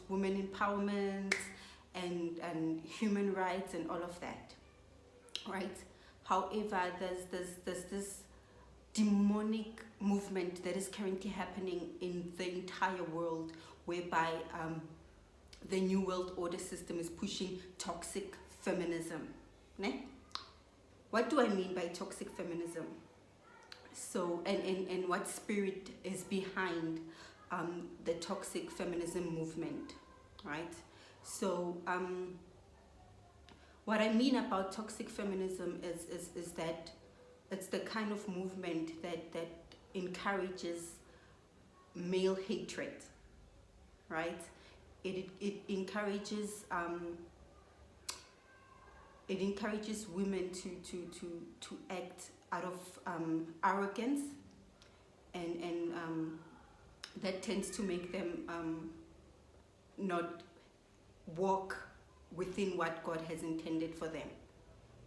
women empowerment and human rights and all of that, right? However, there's this demonic movement that is currently happening in the entire world, whereby the New World Order system is pushing toxic feminism. Ne? What do I mean by toxic feminism? So, and what spirit is behind the toxic feminism movement, right? So, what I mean about toxic feminism is that it's the kind of movement that encourages male hatred, right? It encourages women to act out of arrogance, and that tends to make them not walk within what God has intended for them,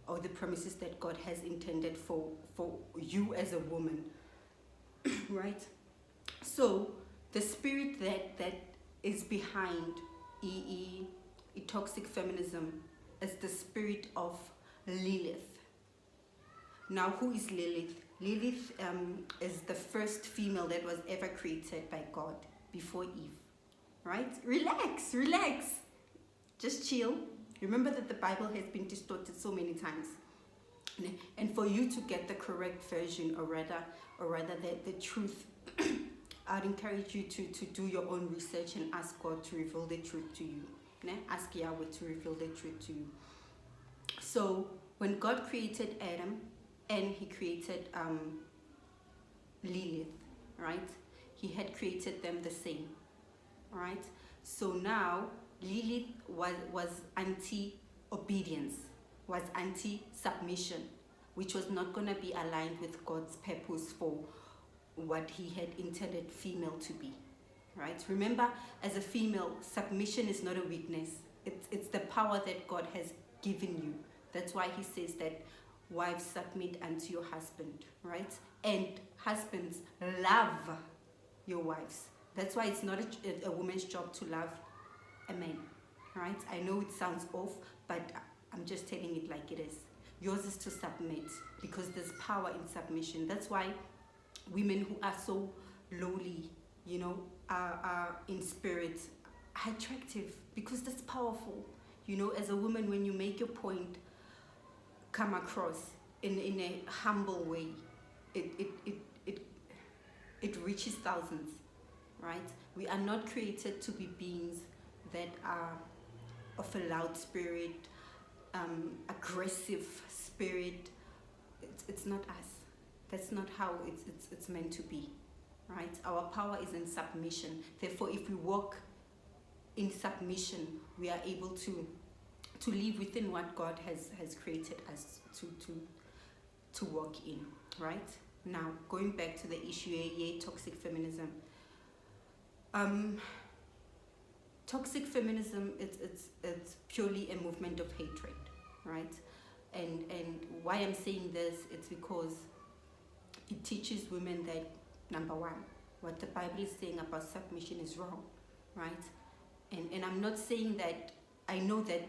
or the promises that God has intended for you as a woman, right? So the spirit that is behind toxic feminism is the spirit of Lilith. Now, who is Lilith? Lilith is the first female that was ever created by God before Eve, right? Relax. Just chill. Remember that the Bible has been distorted so many times. And for you to get the correct version, or rather the truth, I'd encourage you to do your own research and ask God to reveal the truth to you. Ask Yahweh to reveal the truth to you. So when God created Adam and he created Lilith, right? He had created them the same, right? So now Lilith was anti-obedience, was anti-submission, which was not going to be aligned with God's purpose for what he had intended female to be, right? Remember, as a female, submission is not a weakness. It's the power that God has given you. That's why he says that wives, submit unto your husband, right? And husbands, love your wives. That's why it's not a woman's job to love a man, right? I know it sounds off, but I'm just telling it like it is. Yours is to submit, because there's power in submission. That's why women who are so lowly, are in spirit, are attractive, because that's powerful. As a woman, when you make your point come across in a humble way, it reaches thousands, right? We are not created to be beings that are of a loud spirit, aggressive spirit. It's not us. That's not how it's meant to be, right? Our power is in submission. Therefore, if we walk in submission, we are able to live within what God has created us to walk in, right? Now, going back to the issue, toxic feminism. Toxic feminism, it's purely a movement of hatred, right? And why I'm saying this, it's because it teaches women that, number one, what the Bible is saying about submission is wrong, right? And I'm not saying that, I know that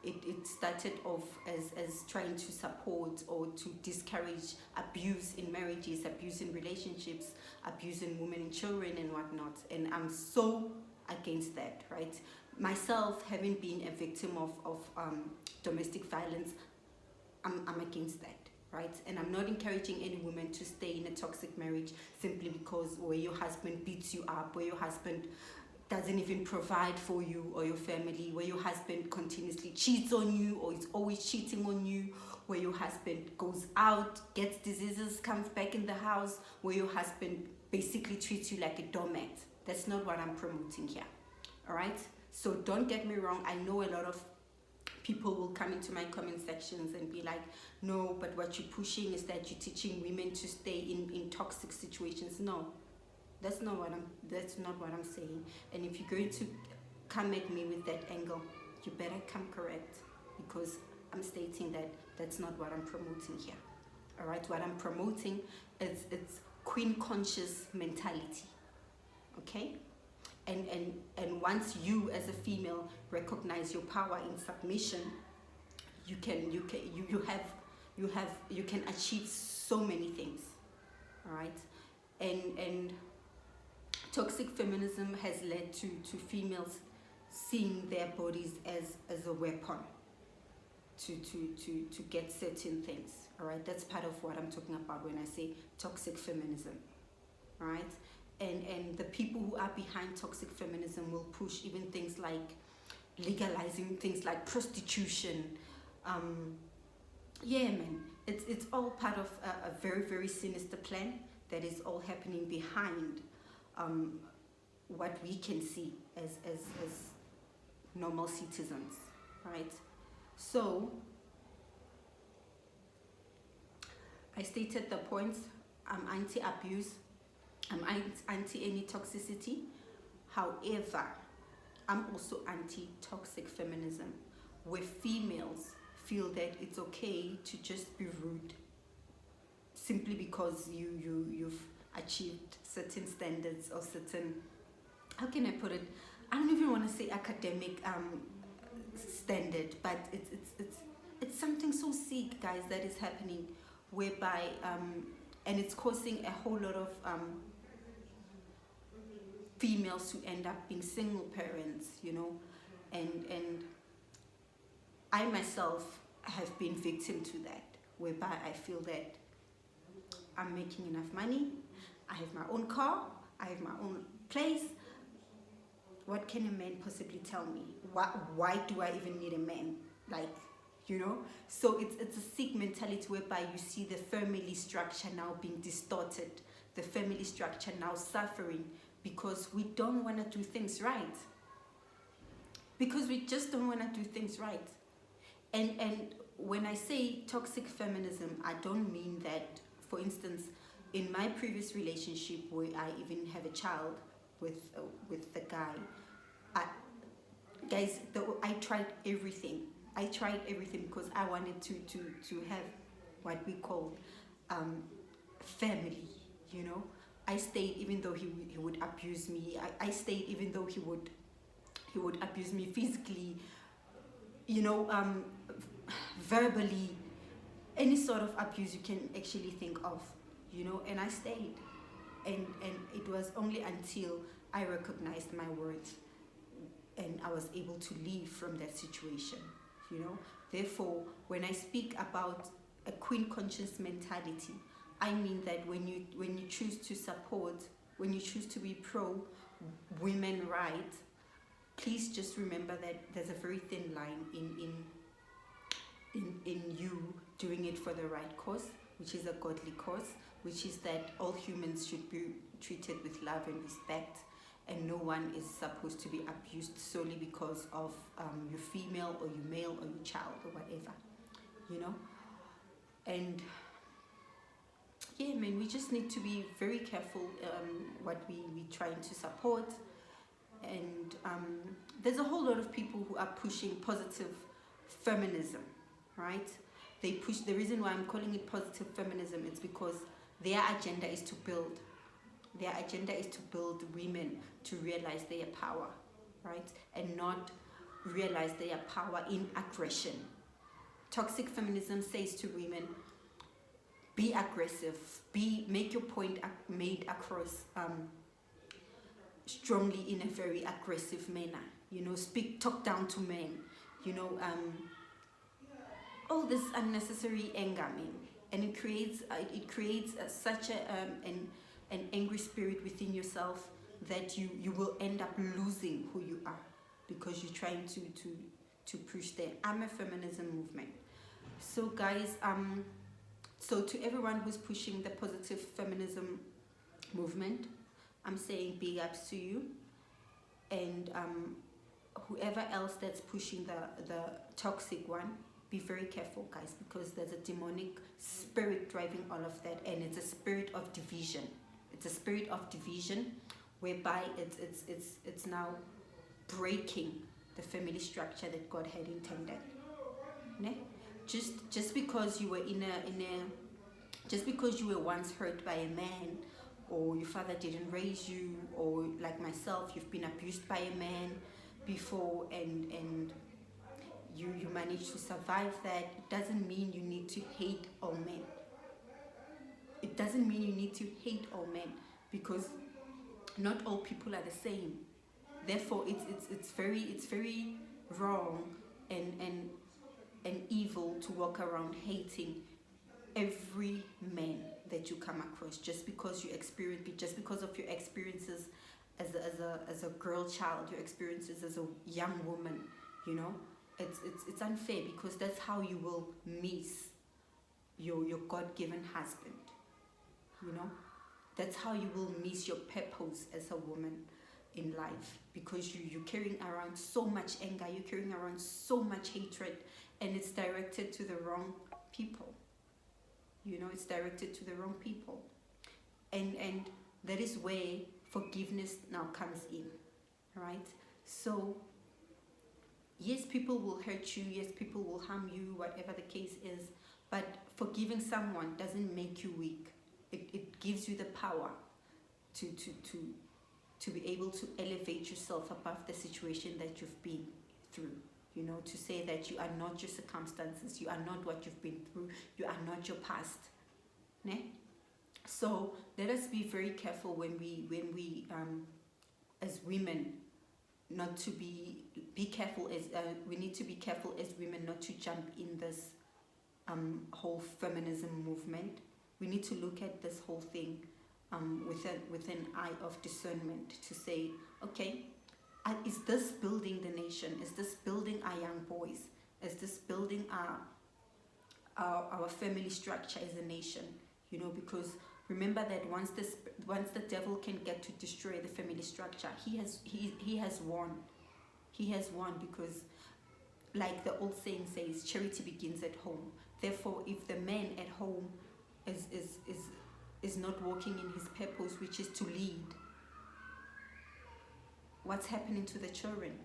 it started off as trying to support or to discourage abuse in marriages, abuse in relationships, abuse in women and children and whatnot. And I'm so against that, right? Myself, having been a victim of domestic violence, I'm against that, right? And I'm not encouraging any woman to stay in a toxic marriage simply because where your husband beats you up, where your husband doesn't even provide for you or your family, where your husband continuously cheats on you or is always cheating on you, where your husband goes out, gets diseases, comes back in the house, where your husband basically treats you like a doormat. That's not what I'm promoting here, all right? So don't get me wrong. I know a lot of people will come into my comment sections and be like, no, but what you're pushing is that you're teaching women to stay in toxic situations. No, that's not what I'm saying. And if you're going to come at me with that angle, you better come correct, because I'm stating that that's not what I'm promoting here. All right, what I'm promoting is it's queen conscious mentality. Okay, and once you as a female recognize your power in submission, you can achieve so many things. All right. And toxic feminism has led to females seeing their bodies as a weapon to get certain things. All right, that's part of what I'm talking about when I say toxic feminism. All right, and the people who are behind toxic feminism will push even things like legalizing things like prostitution. Yeah, man, it's all part of a very, very sinister plan that is all happening behind what we can see as normal citizens, right? So I stated the points. I'm anti-abuse. I'm anti any toxicity. However, I'm also anti-toxic feminism, where females feel that it's okay to just be rude simply because you've achieved certain standards or certain, how can I put it? I don't even want to say academic standard, but it's something so sick, guys, that is happening, whereby and it's causing a whole lot of females to end up being single parents, you know, and I myself have been victim to that, whereby I feel that I'm making enough money, I have my own car, I have my own place. What can a man possibly tell me? Why do I even need a man? Like, you know? So it's a sick mentality whereby you see the family structure now being distorted, the family structure now suffering because we don't want to do things right. Because we just don't want to do things right. And when I say toxic feminism, I don't mean that, for instance, in my previous relationship where I even have a child with the guy, I tried everything. I tried everything because I wanted to have what we call family, you know. I stayed even though he would abuse me. I stayed even though he would abuse me physically, you know, verbally, any sort of abuse you can actually think of, you know, and I stayed. And it was only until I recognized my worth and I was able to leave from that situation, you know. Therefore, when I speak about a queen conscious mentality, I mean that when you choose to support, when you choose to be pro women rights, please just remember that there's a very thin line in you doing it for the right cause, which is a godly cause, which is that all humans should be treated with love and respect, and no one is supposed to be abused solely because of you're female or you're male or you're child or whatever, you know. And yeah, man, we just need to be very careful what we trying to support. And there's a whole lot of people who are pushing positive feminism, right? They push, the reason why I'm calling it positive feminism is because their agenda is to build. Their agenda is to build women to realize their power, right? And not realize their power in aggression. Toxic feminism says to women, be aggressive, make your point made across strongly in a very aggressive manner, you know, talk down to men, you know, all this unnecessary anger, man, and it creates such an angry spirit within yourself that you will end up losing who you are because you're trying to push that. I'm a feminism movement. So guys, so to everyone who's pushing the positive feminism movement, I'm saying big ups to you. And whoever else that's pushing the toxic one, be very careful, guys, because there's a demonic spirit driving all of that, and it's a spirit of division. It's a spirit of division whereby it's now breaking the family structure that God had intended. Ne? Just because you were just because you were once hurt by a man, or your father didn't raise you, or like myself, you've been abused by a man before, and you managed to survive that, it doesn't mean you need to hate all men. It doesn't mean you need to hate all men, because not all people are the same. Therefore, it's very wrong and evil to walk around hating every man that you come across just because of your experiences as a girl child, your experiences as a young woman. It's unfair, because that's how you will miss your God-given husband. That's how you will miss your purpose as a woman in life, because you're carrying around so much anger, you're carrying around so much hatred, and it's directed to the wrong people. It's directed to the wrong people, and that is where forgiveness now comes in, right? So yes, people will hurt you, yes, people will harm you, whatever the case is, but forgiving someone doesn't make you weak. It gives you the power to be able to elevate yourself above the situation that you've been through. To say that you are not your circumstances, you are not what you've been through, you are not your past. Ne? So let us be very careful when we as women, not to be careful as we need to be careful as women not to jump in this whole feminism movement. We need to look at this whole thing with an eye of discernment, to say, okay, is this building the nation? Is this building our young boys? Is this building our family structure as a nation? Because remember that once the devil can get to destroy the family structure, he has won. He has won, because like the old saying says, charity begins at home. Therefore, if the man at home is not walking in his purpose, which is to lead, what's happening to the children?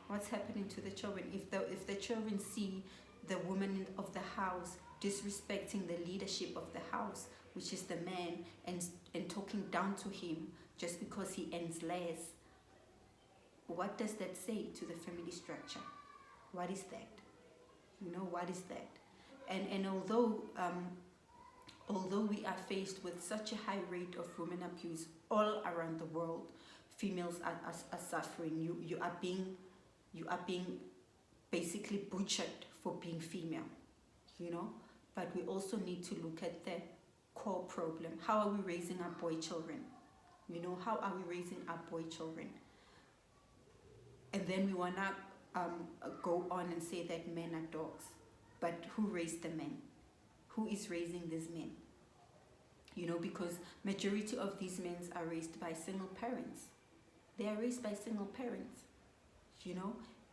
What's happening to the children? If the children see the woman of the house disrespecting the leadership of the house, which is the man, and talking down to him just because he earns less, what does that say to the family structure? What is that? What is that? And although we are faced with such a high rate of women abuse all around the world, females are suffering. You are being basically butchered for being female, But we also need to look at the core problem. How are we raising our boy children? How are we raising our boy children? And then we wanna go on and say that men are dogs, but who raised the men? Who is raising these men? Because majority of these men are raised by single parents. They are raised by single parents,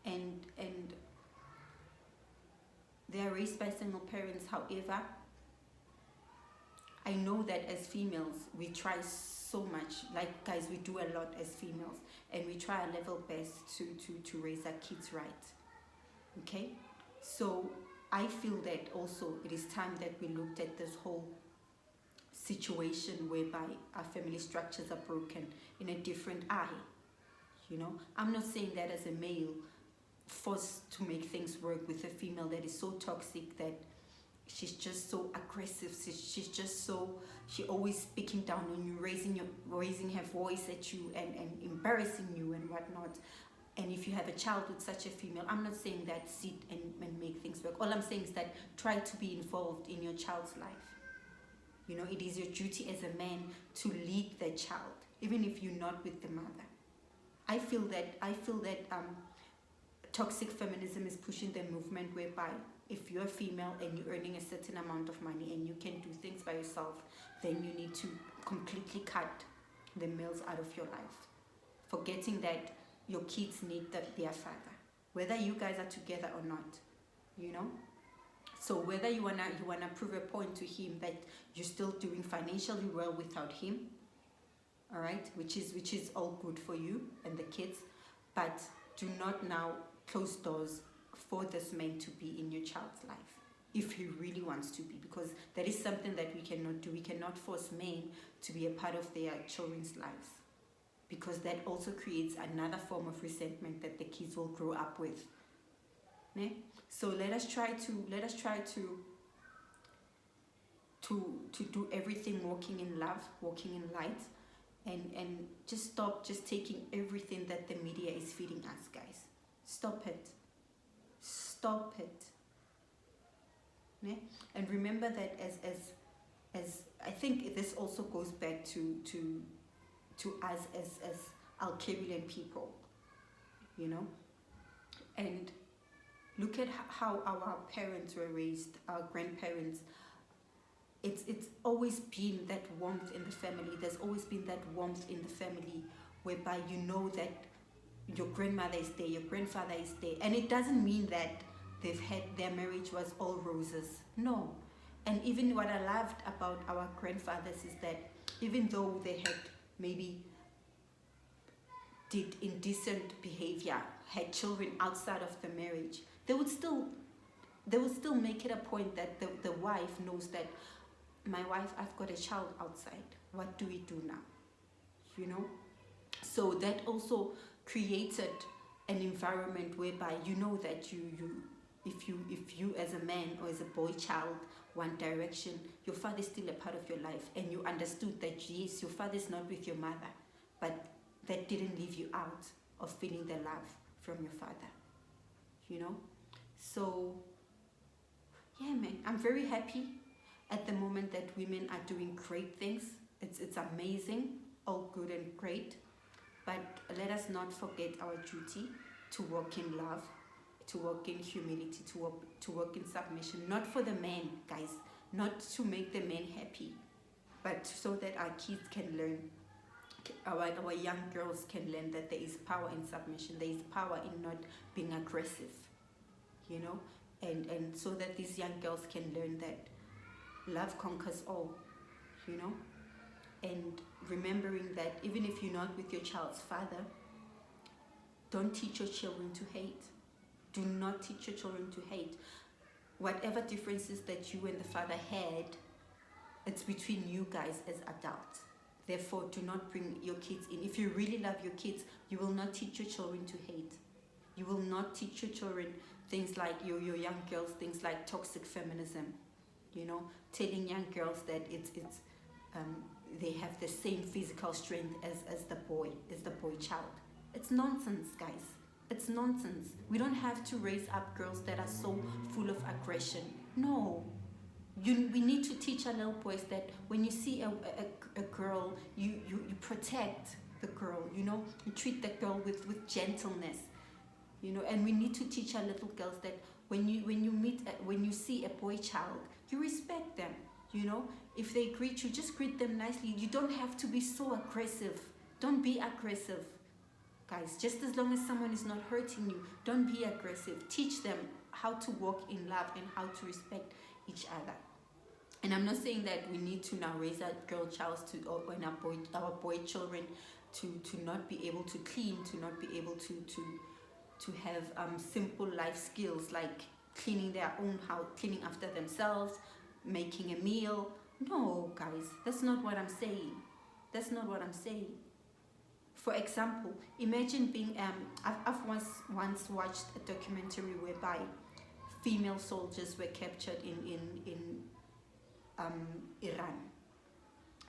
and they are raised by single parents. However, I know that as females, we try so much. Like, guys, we do a lot as females, and we try our level best to raise our kids right. Okay? So I feel that also it is time that we looked at this whole situation whereby our family structures are broken in a different eye. I'm not saying that as a male forced to make things work with a female that is so toxic, that she's just so aggressive, she always speaking down on you, raising her voice at you and embarrassing you and whatnot. And if you have a child with such a female, I'm not saying that sit and make things work. All I'm saying is that try to be involved in your child's life. It is your duty as a man to lead the child, even if you're not with the mother. I feel that toxic feminism is pushing the movement whereby if you're a female and you're earning a certain amount of money and you can do things by yourself, then you need to completely cut the males out of your life, forgetting that your kids need their father, whether you guys are together or not. So whether you wanna prove a point to him that you're still doing financially well without him, all right, which is all good for you and the kids, but do not now close doors for this man to be in your child's life. if he really wants to be, because that is something that we cannot do. We cannot force men to be a part of their children's lives, because that also creates another form of resentment that the kids will grow up with. Ne? So let us try to do everything walking in love, walking in light, and just stop just taking everything that the media is feeding us, guys. Stop it. Ne? And remember that as I think this also goes back to us as Alkerian people, you know, and look at how our parents were raised, our grandparents. It's always been that warmth in the family. There's always been that warmth in the family, whereby you know that your grandmother is there, your grandfather is there, and it doesn't mean that their marriage was all roses. No. And even what I loved about our grandfathers is that even though they had maybe did indecent behavior, had children outside of the marriage, they would still make it a point that the wife knows that my wife, I've got a child outside. What do we do now? You know? So that also created an environment whereby you know that if you as a man or as a boy child want direction, your father is still a part of your life, and you understood that yes, your father is not with your mother, but that didn't leave you out of feeling the love from your father, you know. So yeah, man, I'm very happy at the moment that women are doing great things. It's amazing, all good and great, but let us not forget our duty to walk in love, to walk in humility, to work in submission, not for the men, guys, not to make the men happy, but so that our kids can learn, our young girls can learn that there is power in submission, there is power in not being aggressive, you know, and so that these young girls can learn that love conquers all, you know, and remembering that even if you're not with your child's father, don't teach your children to hate. Do not teach your children to hate. Whatever differences that you and the father had, it's between you guys as adults. Therefore, do not bring your kids in. If you really love your kids, you will not teach your children to hate. You will not teach your children things like, your young girls, things like toxic feminism. You know, telling young girls that they have the same physical strength as the boy child. It's nonsense, guys. It's nonsense. We don't have to raise up girls that are so full of aggression. No. We need to teach our little boys that when you see a girl, you protect the girl, you know, you treat the girl with gentleness, you know, and we need to teach our little girls that when you see a boy child, you respect them, you know. If they greet you, just greet them nicely. You don't have to be so aggressive. Don't be aggressive. Guys, just as long as someone is not hurting you, don't be aggressive. Teach them how to walk in love and how to respect each other. And I'm not saying that we need to now raise our girl child and our boy children to not be able to clean, to not be able to have simple life skills like cleaning their own house, cleaning after themselves, making a meal. No, guys, that's not what I'm saying. That's not what I'm saying. For example, imagine being, I've once watched a documentary whereby female soldiers were captured in Iran,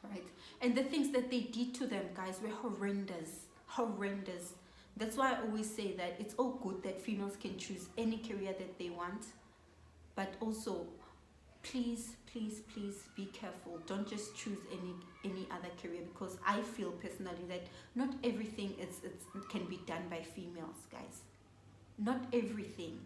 right? And the things that they did to them, guys, were horrendous. That's why I always say that it's all good that females can choose any career that they want, but also, please be careful. Don't just choose any other career, because I feel personally that not everything can be done by females, guys. Not everything.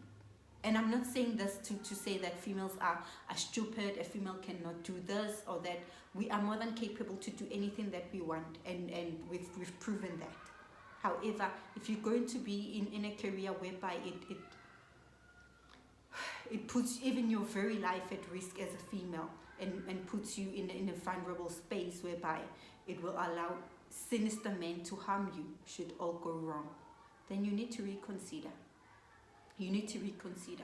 And I'm not saying this to say that females are stupid, a female cannot do this, or that we are more than capable to do anything that we want, and we've proven that. However, if you're going to be in a career whereby it puts even your very life at risk as a female, and puts you in a vulnerable space whereby it will allow sinister men to harm you should all go wrong, then you need to reconsider. You need to reconsider.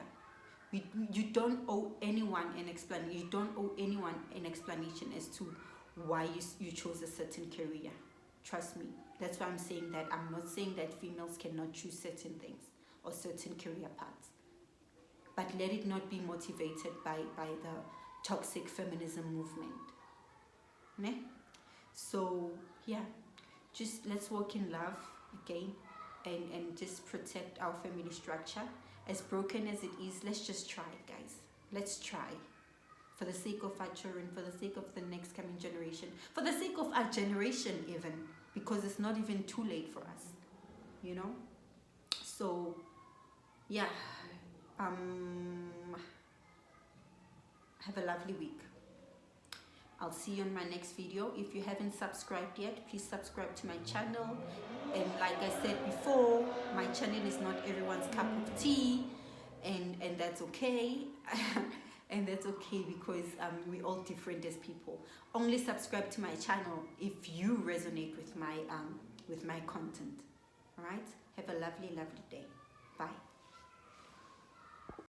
You don't owe anyone an explanation. You don't owe anyone an explanation as to why you chose a certain career. Trust me. That's why I'm saying that. I'm not saying that females cannot choose certain things or certain career paths. But let it not be motivated by the toxic feminism movement. Ne? So yeah, just let's walk in love again, and just protect our family structure. As broken as it is, let's just try, guys. Let's try. For the sake of our children, for the sake of the next coming generation, for the sake of our generation even, because it's not even too late for us, you know? So, yeah. Have a lovely week. I'll see you on my next video. If you haven't subscribed yet, please subscribe to my channel. And like I said before, my channel is not everyone's cup of tea, and that's okay. And that's okay, because we're all different as people. Only subscribe to my channel if you resonate with my content. All right? Have a lovely, lovely day. Bye.